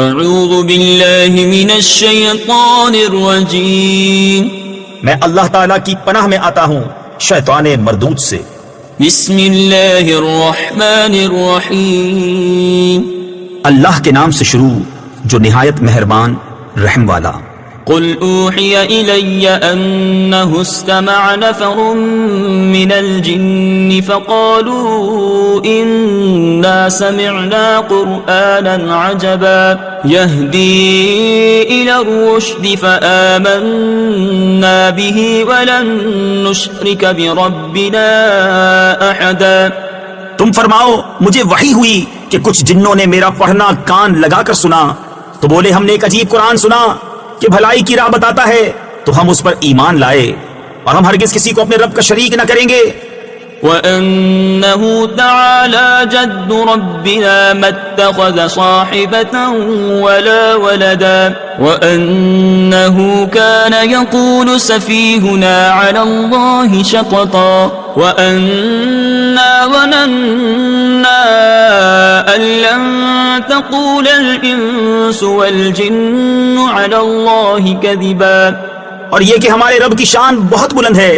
اعوذ باللہ من الشیطان الرجیم، میں اللہ تعالیٰ کی پناہ میں آتا ہوں شیطان مردود سے۔ بسم اللہ الرحمن الرحیم، اللہ کے نام سے شروع جو نہایت مہربان رحم والا۔ قل اوحی الی انہ استمع نفر من الجن فقالوا انا سمعنا قرآنا عجبا یہدی الی الرشد فآمنا به ولن نشرک بربنا احدا۔ تم فرماؤ مجھے وحی ہوئی کہ کچھ جنوں نے میرا پڑھنا کان لگا کر سنا تو بولے ہم نے ایک عجیب قرآن سنا کہ بھلائی کی راہ بتاتا ہے، تو ہم اس پر ایمان لائے اور ہم ہرگز کسی کو اپنے رب کا شریک نہ کریں گے۔ وَأَنَّهُ تَعَالَى جَدُّ رَبِّنَا مَا اتَّخَذَ صَاحِبَةً وَلَا وَلَدًا وَأَنَّهُ كَانَ يَقُولُ سَفِيهُنَا عَلَى اللَّهِ شَطَطًا وَأَنَّا ظَنَنَّا أَن لَّن تَقُولَ الْإِنسُ وَالْجِنُّ عَلَى اللَّهِ كَذِبًا۔ اور یہ کہ ہمارے رب کی شان بہت بلند ہے،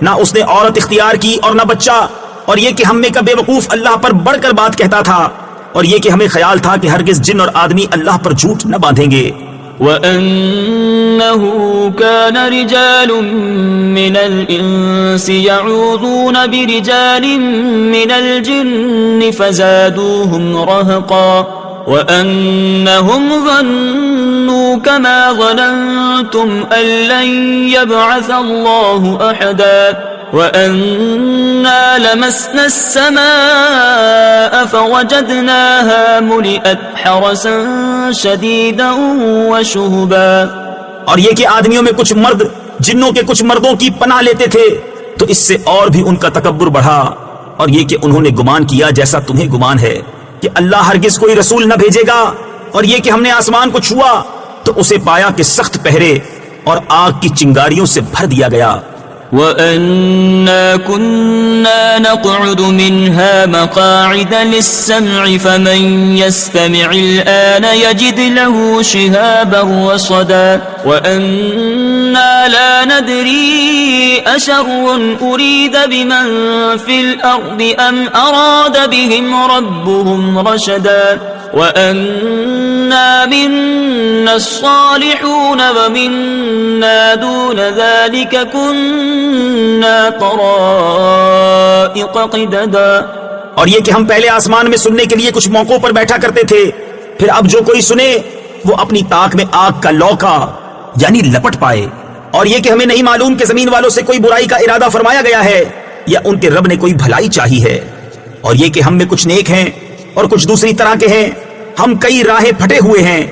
نہ اس نے عورت اختیار کی اور نہ بچہ، اور یہ کہ ہم میں کا بے وقوف اللہ پر بڑھ کر بات کہتا تھا، اور یہ کہ ہمیں خیال تھا کہ ہرگز جن اور آدمی اللہ پر جھوٹ نہ باندھیں گے۔ وَأَنَّهُ كَانَ رِجَالٌ مِّنَ الْإِنسِ يَعُوذُونَ بِرِجَالٍ مِّنَ الْجِنِّ فَزَادُوهُمْ رَهَقًا وَأَنَّهُمْ ظَنُّوا كَمَا ظَنَنتُمْ أَن لَّن يَبْعَثَ اللَّهُ أَحَدًا وَأَنَّا لَمَسْنَا السَّمَاءَ فَوَجَدْنَاهَا مُلِئَتْ حَرَسًا شَدِيدًا وَشُهُبًا۔ اور یہ کہ آدمیوں میں کچھ مرد جنوں کے کچھ مردوں کی پناہ لیتے تھے تو اس سے اور بھی ان کا تکبر بڑھا، اور یہ کہ انہوں نے گمان کیا جیسا تمہیں گمان ہے کہ اللہ ہرگز کوئی رسول نہ بھیجے گا، اور یہ کہ ہم نے آسمان کو چھوا تو اسے پایا کہ سخت پہرے اور آگ کی چنگاریوں سے بھر دیا گیا۔ وَأَنَّا كُنَّا نَقْعُدُ مِنْهَا مَقَاعِدَ لِلسَّمْعِ فَمَنْ يَسْتَمِعِ الْآنَ يَجِدْ لَهُ شِهَابًا رَّصَدًا وَأَنَّا لَا نَدْرِي أَشَرٌّ أُرِيدَ بِمَنْ فِي الْأَرْضِ أَمْ أَرَادَ بِهِمْ رَبُّهُمْ رَشَدًا وَأَنَّا مِنَّا الصَّالِحُونَ وَمِنَّا دُونَ ذَلِكَ كُنَّا طَرَائِقَ قِدَدًا۔ اور یہ کہ ہم پہلے آسمان میں سننے کے لیے کچھ موقعوں پر بیٹھا کرتے تھے، پھر اب جو کوئی سنے وہ اپنی طاق میں آگ کا لوکا یعنی لپٹ پائے، اور یہ کہ ہمیں نہیں معلوم کہ زمین والوں سے کوئی برائی کا ارادہ فرمایا گیا ہے یا ان کے رب نے کوئی بھلائی چاہی ہے، اور یہ کہ ہم میں کچھ نیک ہیں اور کچھ دوسری طرح کے ہیں، ہم کئی راہیں پھٹے ہوئے ہیں۔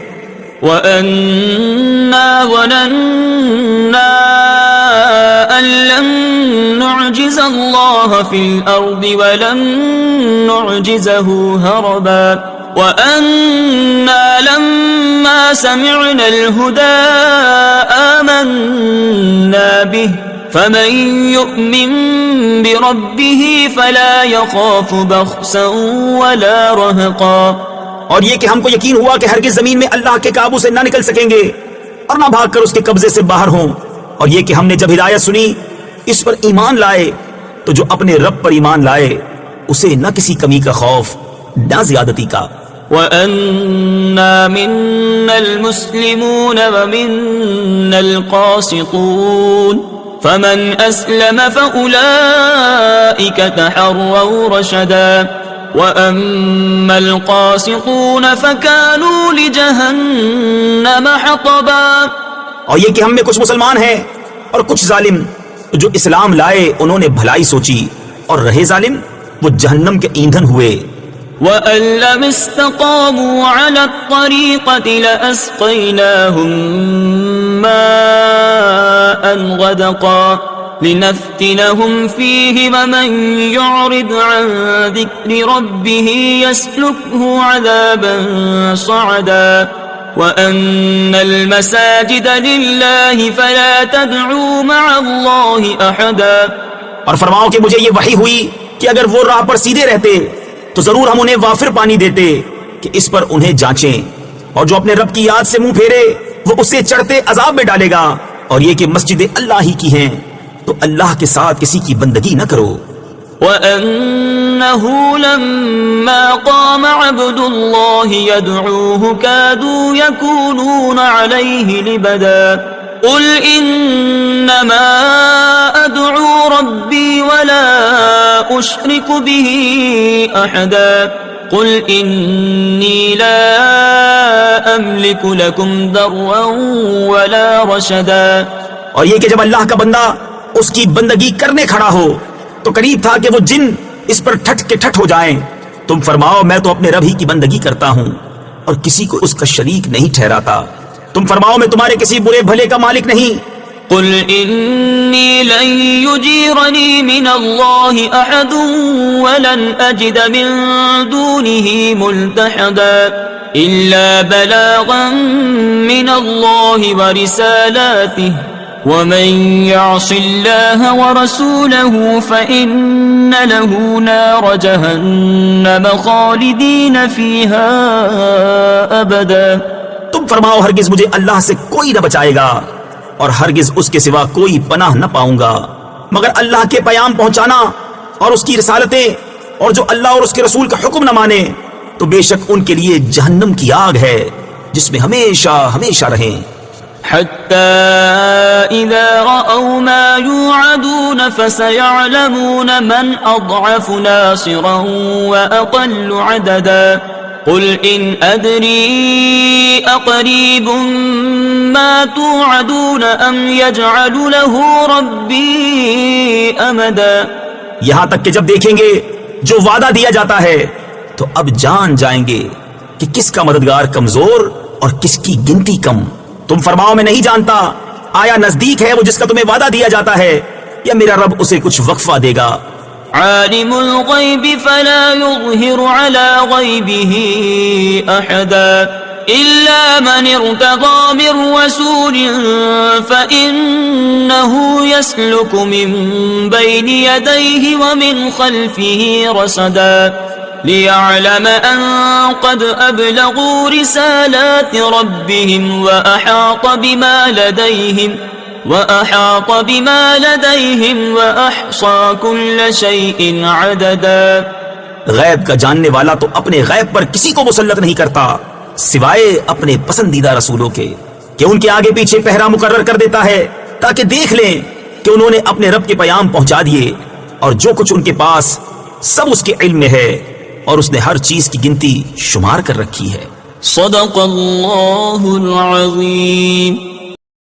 وَأَنَّا ظَنَنَّا أَن لَّن نُّعْجِزَ اللَّهَ فِي الْأَرْضِ وَلَن نُّعْجِزَهُ هَرَبًا وَأَنَّا لَمَّا سَمِعْنَا الْهُدَىٰ آمَنَّا بِهِ فَمَن يُؤْمِن بِرَبِّهِ فَلَا يَخَافُ بَخْسًا وَلَا رَهَقًا۔ اور یہ کہ ہم کو یقین ہوا کہ ہرگز زمین میں اللہ کے قابو سے نہ نکل سکیں گے اور نہ بھاگ کر اس کے قبضے سے باہر ہوں، اور یہ کہ ہم نے جب ہدایت سنی اس پر ایمان لائے تو جو اپنے رب پر ایمان لائے اسے نہ کسی کمی کا خوف نہ زیادتی کا۔ وَأَنَّا مِنَّا الْمُسْلِمُونَ وَمِنَّا الْقَاسِطُونَ فَمَنْ أَسْلَمَ فَأُولَئِكَ تَحَرَّوْا رَشَدًا وَأَمَّا الْقَاسِطُونَ فَكَانُوا لِجَهَنَّمَ حَطَبًا۔ اور یہ کہ ہم میں کچھ مسلمان ہیں اور کچھ ظالم، جو اسلام لائے انہوں نے بھلائی سوچی اور رہے ظالم وہ جہنم کے ایندھن ہوئے۔ وَأَن لَّمِ اسْتَقَامُوا عَلَى الطَّرِيقَةِ لَأَسْقَيْنَاهُم مَّاءً غَدَقًا لِنَفْتِنَهُمْ فِيهِ وَمَن يُعْرِضْ عَن ذِكْرِ رَبِّهِ يَسْلُكْهُ عَذَابًا صَعَدًا وَأَنَّ الْمَسَاجِدَ لِلَّهِ فَلَا تَدْعُوا مَعَ اللَّهِ أَحَدًا۔ اور فرماؤ کہ مجھے یہ وحی ہوئی کہ اگر وہ راہ پر سیدھے رہتے تو ضرور ہم انہیں وافر پانی دیتے کہ اس پر انہیں جانچیں، اور جو اپنے رب کی یاد سے منہ پھیرے وہ اسے چڑھتے عذاب میں ڈالے گا، اور یہ کہ مسجدیں اللہ ہی کی ہیں تو اللہ کے ساتھ کسی کی بندگی نہ کرو۔ وَأَنَّهُ لَمَّا قَامَ عَبْدُ اللَّهِ يَدْعُوهُ كَادُوا يَكُونُونَ عَلَيْهِ لِبَدًا قُلْ إِنَّمَا أَدْعُو رَبِّي وَلَا أُشْرِكُ بِهِ أَحَدًا قُلْ إِنِّي لَا أَمْلِكُ لَكُمْ ضَرًّا وَلَا رَشَدًا۔ اور یہ کہ جب اللہ کا بندہ اس کی بندگی کرنے کھڑا ہو تو قریب تھا کہ وہ جن اس پر ٹھٹ کے ٹھٹ ہو جائیں۔ تم فرماؤ میں تو اپنے رب ہی کی بندگی کرتا ہوں اور کسی کو اس کا شریک نہیں ٹھہراتا۔ تم فرماؤ میں تمہارے کسی برے بھلے کا مالک نہیں۔ قل إني لن يجيرني من الله أحد ولن أجد من دونه ملتحدا إلا بلاغا من الله ورسالاته ومن يعص الله ورسوله فإن له نار جهنم خالدين فيها أبدا۔ تم فرماؤ ہرگز مجھے اللہ سے کوئی نہ بچائے گا اور ہرگز اس کے سوا کوئی پناہ نہ پاؤں گا مگر اللہ کے پیام پہنچانا اور اس کی رسالتیں، اور جو اللہ اور اس کے رسول کا حکم نہ مانے تو بے شک ان کے لیے جہنم کی آگ ہے جس میں ہمیشہ ہمیشہ رہیں۔ حتى إذا رأوا ما يوعدون فسيعلمون من أضعف ناصرا وأقل عددا قل إن أدري أقريب ما توعدون أم يجعل له ربي أمدا۔ یہاں تک کہ جب دیکھیں گے جو وعدہ دیا جاتا ہے تو اب جان جائیں گے کہ کس کا مددگار کمزور اور کس کی گنتی کم۔ تم فرماؤ میں نہیں جانتا، آیا نزدیک ہے وہ جس کا تمہیں وعدہ دیا جاتا ہے یا میرا رب اسے کچھ وقفہ دے گا؟ عالم الغیب فلا يظہر على غیبه احدا الا من ارتضى من رسول فإنه يسلك من بين يديه ومن خلفه رصدا ليعلم أن قد أبلغوا رسالات ربهم وأحاط بما لديهم وأحصى كل شيء عددا۔ غیب کا جاننے والا تو اپنے غیب پر کسی کو مسلط نہیں کرتا سوائے اپنے پسندیدہ رسولوں کے کہ ان کے آگے پیچھے پہرا مقرر کر دیتا ہے تاکہ دیکھ لیں کہ انہوں نے اپنے رب کے پیام پہنچا دیے، اور جو کچھ ان کے پاس سب اس کے علم میں ہے اور اس نے ہر چیز کی گنتی شمار کر رکھی ہے۔ صدق اللہ العظیم۔